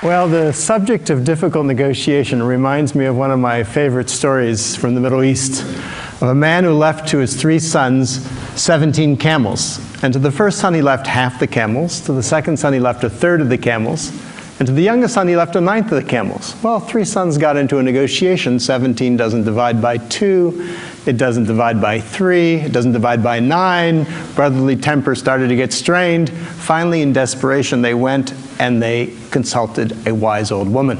Well, the subject of difficult negotiation reminds me of one of my favorite stories from the Middle East, of a man who left to his 3 sons 17 camels. And to the first son he left half the camels, to the second son he left 1/3 of the camels, and to the youngest son he left 1/9 of the camels. Well, 3 sons got into a negotiation. 17 doesn't divide by 2, it doesn't divide by 3, it doesn't divide by 9. Brotherly temper started to get strained. Finally, in desperation, they went and they consulted a wise old woman.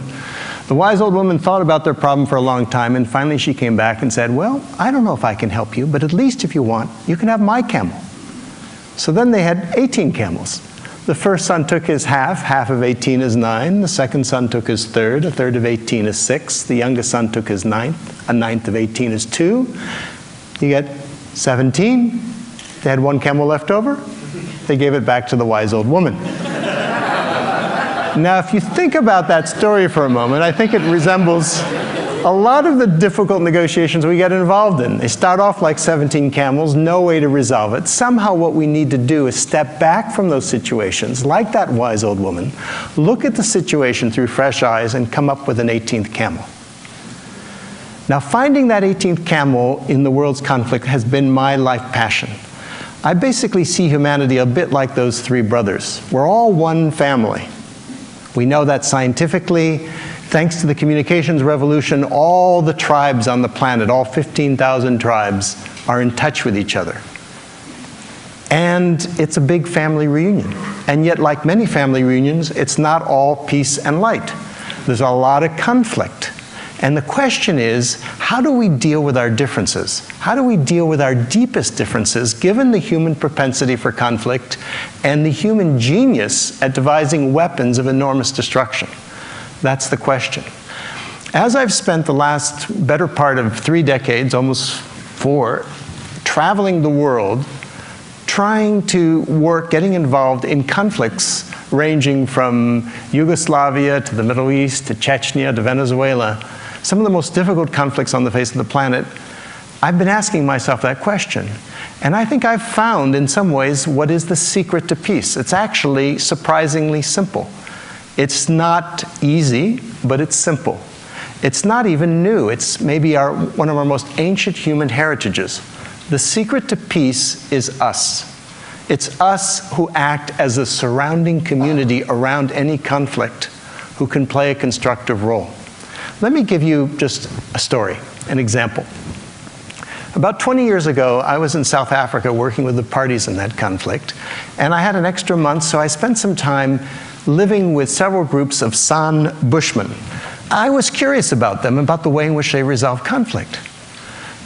The wise old woman thought about their problem for a long time, and finally she came back and said, well, I don't know if I can help you, but at least if you want, you can have my camel. So then they had 18 camels. The first son took his half of 18 is 9. The second son took his 1/3, 1/3 of 18 is 6. The youngest son took his 1/9, 1/9 of 18 is 2. You get 17. They had 1 camel left over. They gave it back to the wise old woman. Now, if you think about that story for a moment, I think it resembles a lot of the difficult negotiations we get involved in. They start off like 17 camels, no way to resolve it. Somehow what we need to do is step back from those situations, like that wise old woman, look at the situation through fresh eyes, and come up with an 18th camel. Now, finding that 18th camel in the world's conflict has been my life passion. I basically see humanity a bit like those 3 brothers. We're all one family. We know that scientifically. Thanks to the communications revolution, all the tribes on the planet, all 15,000 tribes, are in touch with each other. And it's a big family reunion. And yet, like many family reunions, it's not all peace and light. There's a lot of conflict. And the question is, how do we deal with our differences? How do we deal with our deepest differences, given the human propensity for conflict and the human genius at devising weapons of enormous destruction? That's the question. As I've spent the last better part of 3 decades, almost 4, traveling the world, trying to work, getting involved in conflicts ranging from Yugoslavia to the Middle East to Chechnya to Venezuela, some of the most difficult conflicts on the face of the planet, I've been asking myself that question. And I think I've found, in some ways, what is the secret to peace. It's actually surprisingly simple. It's not easy, but it's simple. It's not even new. It's maybe one of our most ancient human heritages. The secret to peace is us. It's us who act as a surrounding community around any conflict, who can play a constructive role. Let me give you just a story, an example. About 20 years ago, I was in South Africa working with the parties in that conflict, and I had an extra month, so I spent some time living with several groups of San Bushmen. I was curious about them, about the way in which they resolve conflict.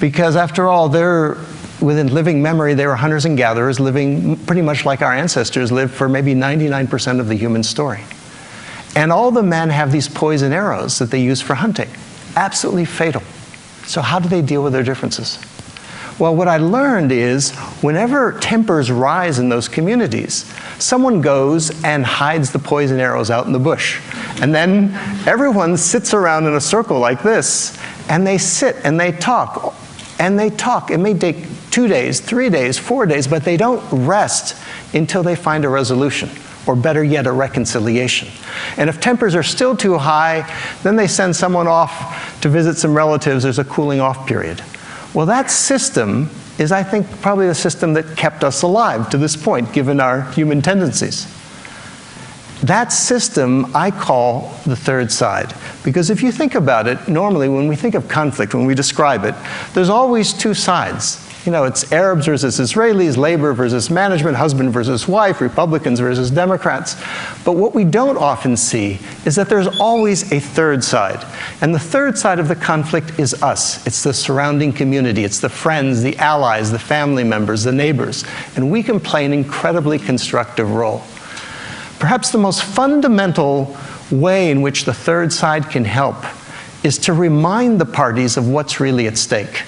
Because after all, within living memory, they were hunters and gatherers, living pretty much like our ancestors lived for maybe 99% of the human story. And all the men have these poison arrows that they use for hunting, absolutely fatal. So how do they deal with their differences? Well, what I learned is whenever tempers rise in those communities, someone goes and hides the poison arrows out in the bush. And then everyone sits around in a circle like this, and they sit and they talk. And they talk. It may take 2 days, 3 days, 4 days, but they don't rest until they find a resolution, or better yet, a reconciliation. And if tempers are still too high, then they send someone off to visit some relatives. There's a cooling off period. Well, that system is, I think, probably the system that kept us alive to this point, given our human tendencies. That system I call the third side. Because if you think about it, normally when we think of conflict, when we describe it, there's always 2 sides. You know, it's Arabs versus Israelis, labor versus management, husband versus wife, Republicans versus Democrats. But what we don't often see is that there's always a third side. And the third side of the conflict is us. It's the surrounding community. It's the friends, the allies, the family members, the neighbors. And we can play an incredibly constructive role. Perhaps the most fundamental way in which the third side can help is to remind the parties of what's really at stake.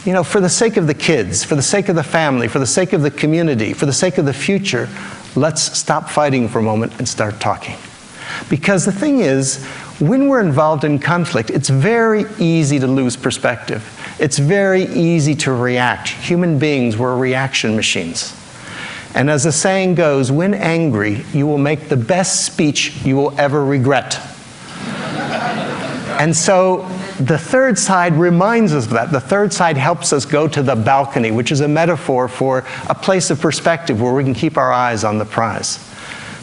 You know, for the sake of the kids, for the sake of the family, for the sake of the community, for the sake of the future, let's stop fighting for a moment and start talking. Because the thing is, when we're involved in conflict, it's very easy to lose perspective. It's very easy to react. Human beings, we're reaction machines. And as the saying goes, when angry, you will make the best speech you will ever regret. And so the third side reminds us of that. The third side helps us go to the balcony, which is a metaphor for a place of perspective where we can keep our eyes on the prize.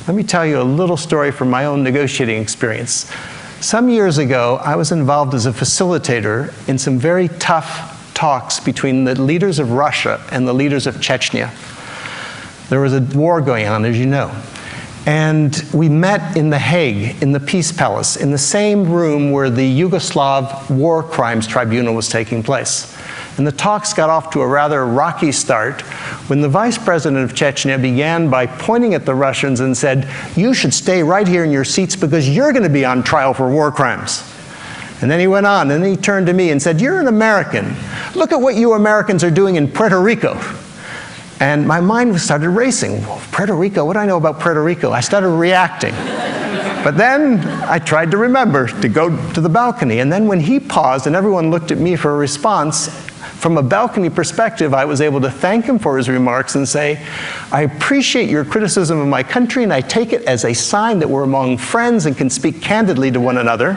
Let me tell you a little story from my own negotiating experience. Some years ago, I was involved as a facilitator in some very tough talks between the leaders of Russia and the leaders of Chechnya. There was a war going on, as you know. And we met in The Hague, in the Peace Palace, in the same room where the Yugoslav War Crimes Tribunal was taking place. And the talks got off to a rather rocky start when the vice president of Chechnya began by pointing at the Russians and said, "You should stay right here in your seats because you're going to be on trial for war crimes." And then he went on, and then he turned to me and said, "You're an American. Look at what you Americans are doing in Puerto Rico." And my mind started racing. Well, Puerto Rico, what do I know about Puerto Rico? I started reacting. But then I tried to remember to go to the balcony. And then when he paused and everyone looked at me for a response, from a balcony perspective, I was able to thank him for his remarks and say, "I appreciate your criticism of my country, and I take it as a sign that we're among friends and can speak candidly to one another.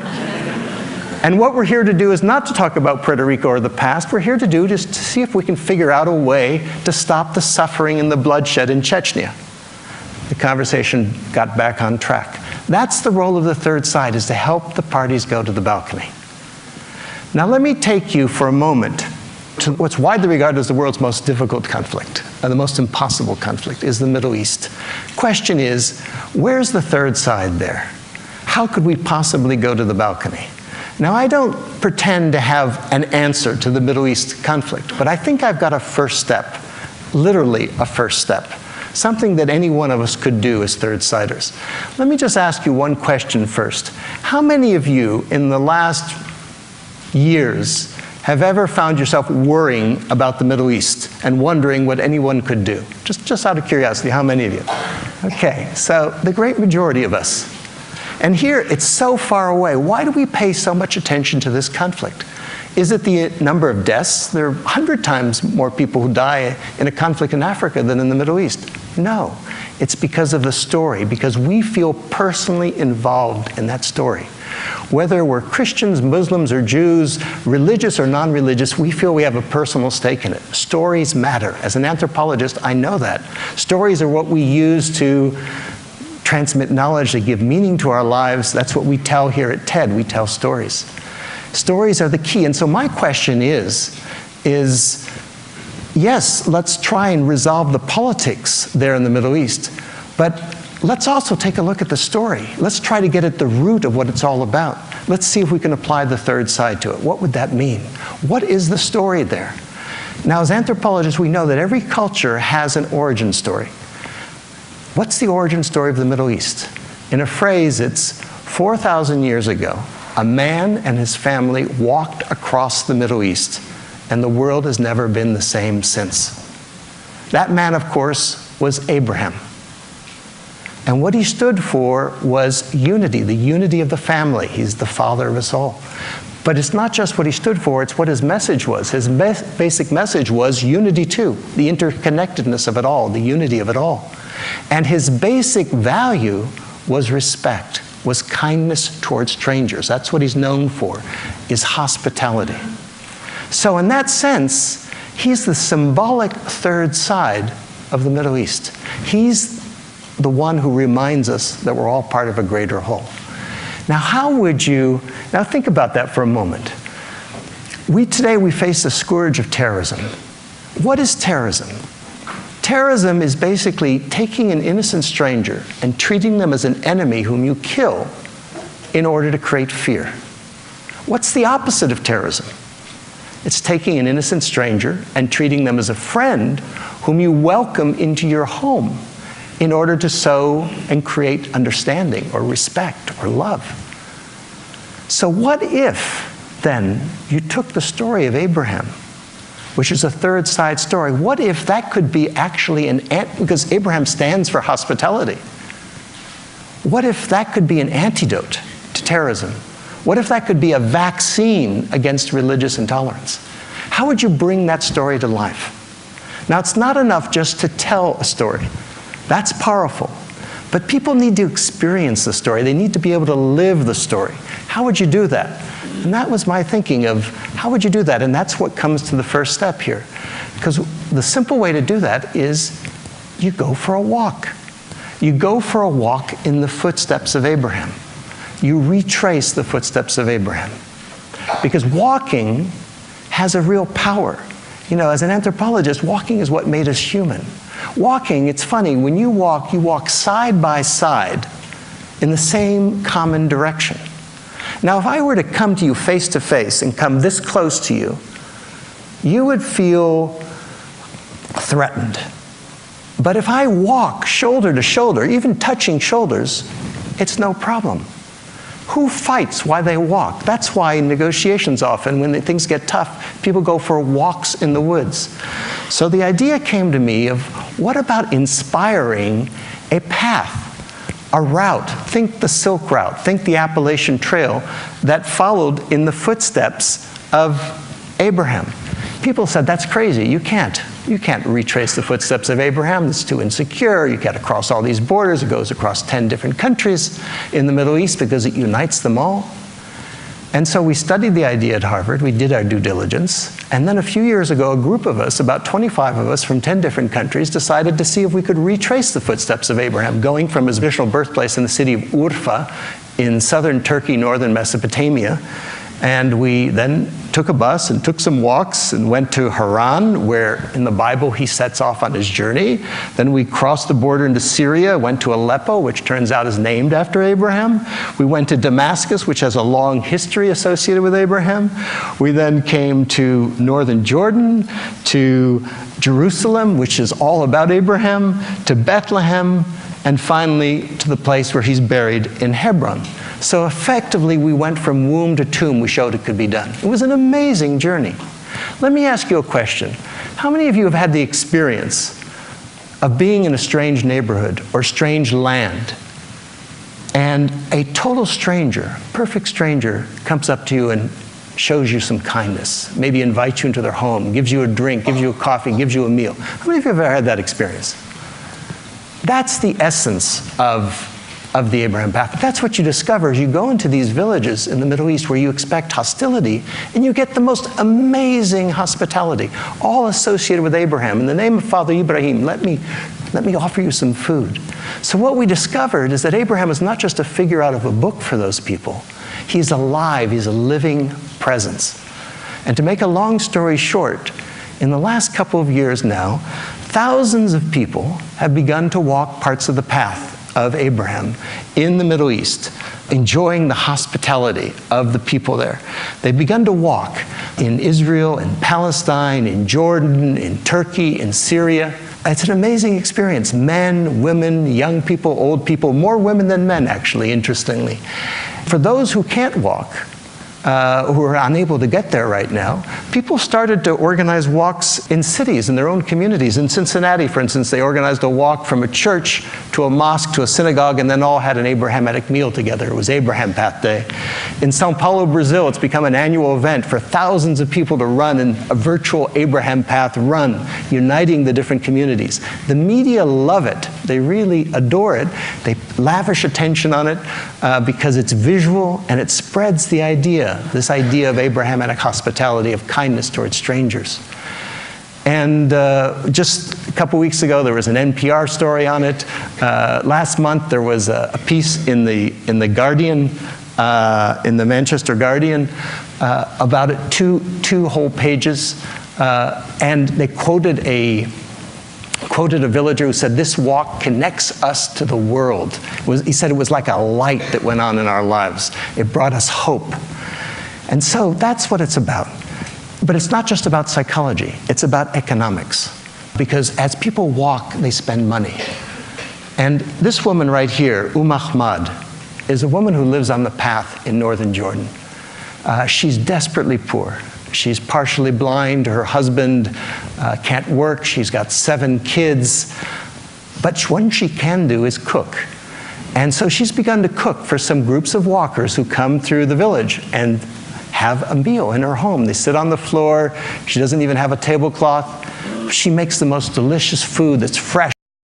And what we're here to do is not to talk about Puerto Rico or the past. We're here to do just to see if we can figure out a way to stop the suffering and the bloodshed in Chechnya." The conversation got back on track. That's the role of the third side, is to help the parties go to the balcony. Now let me take you for a moment to what's widely regarded as the world's most difficult conflict, the most impossible conflict, is the Middle East. Question is, where's the third side there? How could we possibly go to the balcony? Now, I don't pretend to have an answer to the Middle East conflict, but I think I've got a first step, literally a first step, something that any one of us could do as third-siders. Let me just ask you one question first. How many of you in the last years have ever found yourself worrying about the Middle East and wondering what anyone could do? Just out of curiosity, how many of you? Okay, so the great majority of us. And here, it's so far away. Why do we pay so much attention to this conflict? Is it the number of deaths? There are 100 times more people who die in a conflict in Africa than in the Middle East. No, it's because of the story, because we feel personally involved in that story. Whether we're Christians, Muslims, or Jews, religious or non-religious, we feel we have a personal stake in it. Stories matter. As an anthropologist, I know that. Stories are what we use to transmit knowledge, to give meaning to our lives. That's what we tell here at TED. We tell stories. Stories are the key. And so my question is yes, let's try and resolve the politics there in the Middle East, but let's also take a look at the story. Let's try to get at the root of what it's all about. Let's see if we can apply the third side to it. What would that mean? What is the story there? Now, as anthropologists, we know that every culture has an origin story. What's the origin story of the Middle East? In a phrase, it's 4,000 years ago, a man and his family walked across the Middle East, and the world has never been the same since. That man, of course, was Abraham. And what he stood for was unity, the unity of the family. He's the father of us all. But it's not just what he stood for, it's what his message was. His basic message was unity too, the interconnectedness of it all, the unity of it all. And his basic value was respect, was kindness towards strangers. That's what he's known for, is hospitality. So in that sense, he's the symbolic third side of the Middle East. He's the one who reminds us that we're all part of a greater whole. Now think about that for a moment. Today we face the scourge of terrorism. What is terrorism? Terrorism is basically taking an innocent stranger and treating them as an enemy whom you kill in order to create fear. What's the opposite of terrorism? It's taking an innocent stranger and treating them as a friend whom you welcome into your home in order to sow and create understanding or respect or love. So what if, then, you took the story of Abraham, which is a third side story. What if that could be actually because Abraham stands for hospitality. What if that could be an antidote to terrorism? What if that could be a vaccine against religious intolerance? How would you bring that story to life? Now, it's not enough just to tell a story. That's powerful. But people need to experience the story. They need to be able to live the story. How would you do that? And that was my thinking of how would you do that? And that's what comes to the first step here. Because the simple way to do that is you go for a walk. You go for a walk in the footsteps of Abraham. You retrace the footsteps of Abraham. Because walking has a real power. You know, as an anthropologist, walking is what made us human. Walking, it's funny, when you walk side by side in the same common direction. Now, if I were to come to you face to face and come this close to you, you would feel threatened. But if I walk shoulder to shoulder, even touching shoulders, it's no problem. Who fights while they walk? That's why in negotiations often, when things get tough, people go for walks in the woods. So the idea came to me of, what about inspiring a path, a route? Think the Silk Route, think the Appalachian Trail that followed in the footsteps of Abraham. People said, that's crazy, you can't retrace the footsteps of Abraham, it's too insecure, you got to cross all these borders, it goes across 10 different countries in the Middle East because it unites them all. And so we studied the idea at Harvard, we did our due diligence, and then a few years ago, a group of us, about 25 of us from 10 different countries, decided to see if we could retrace the footsteps of Abraham, going from his original birthplace in the city of Urfa in southern Turkey, northern Mesopotamia. And we then took a bus and took some walks and went to Haran, where in the Bible he sets off on his journey. Then we crossed the border into Syria, went to Aleppo, which turns out is named after Abraham. We went to Damascus, which has a long history associated with Abraham. We then came to northern Jordan, to Jerusalem, which is all about Abraham, to Bethlehem, and finally to the place where he's buried in Hebron. So effectively, we went from womb to tomb. We showed it could be done. It was an amazing journey. Let me ask you a question. How many of you have had the experience of being in a strange neighborhood or strange land, and a total stranger, perfect stranger, comes up to you and shows you some kindness, maybe invites you into their home, gives you a drink, gives you a coffee, gives you a meal? How many of you have ever had that experience? That's the essence of the Abraham path. That's what you discover as you go into these villages in the Middle East where you expect hostility, and you get the most amazing hospitality, all associated with Abraham. In the name of Father Ibrahim, let me offer you some food. So what we discovered is that Abraham is not just a figure out of a book for those people. He's alive, he's a living presence. And to make a long story short, in the last couple of years now, thousands of people have begun to walk parts of the path of Abraham in the Middle East, enjoying the hospitality of the people there. They've begun to walk in Israel, in Palestine, in Jordan, in Turkey, in Syria. It's an amazing experience. Men, women, young people, old people, more women than men, actually, interestingly. For those who can't walk, who are unable to get there right now, people started to organize walks in cities, in their own communities. In Cincinnati, for instance, they organized a walk from a church to a mosque to a synagogue, and then all had an Abrahamic meal together. It was Abraham Path Day. In Sao Paulo, Brazil, it's become an annual event for thousands of people to run in a virtual Abraham Path run, uniting the different communities. The media love it. They really adore it. They lavish attention on it because it's visual and it spreads the idea, this idea of Abrahamic hospitality, of kindness towards strangers. And just a couple weeks ago, there was an NPR story on it. Last month, there was a piece in the Guardian, in the Manchester Guardian, about it, two whole pages, and they quoted a villager who said, "This walk connects us to the world." He said it was like a light that went on in our lives. It brought us hope. And so that's what it's about. But it's not just about psychology, it's about economics. Because as people walk, they spend money. And this woman right here, Ahmad, is a woman who lives on the path in northern Jordan. She's desperately poor. She's partially blind, her husband can't work, she's got 7 kids. But what she can do is cook. And so she's begun to cook for some groups of walkers who come through the village and have a meal in her home. They sit on the floor. She doesn't even have a tablecloth. She makes the most delicious food that's fresh.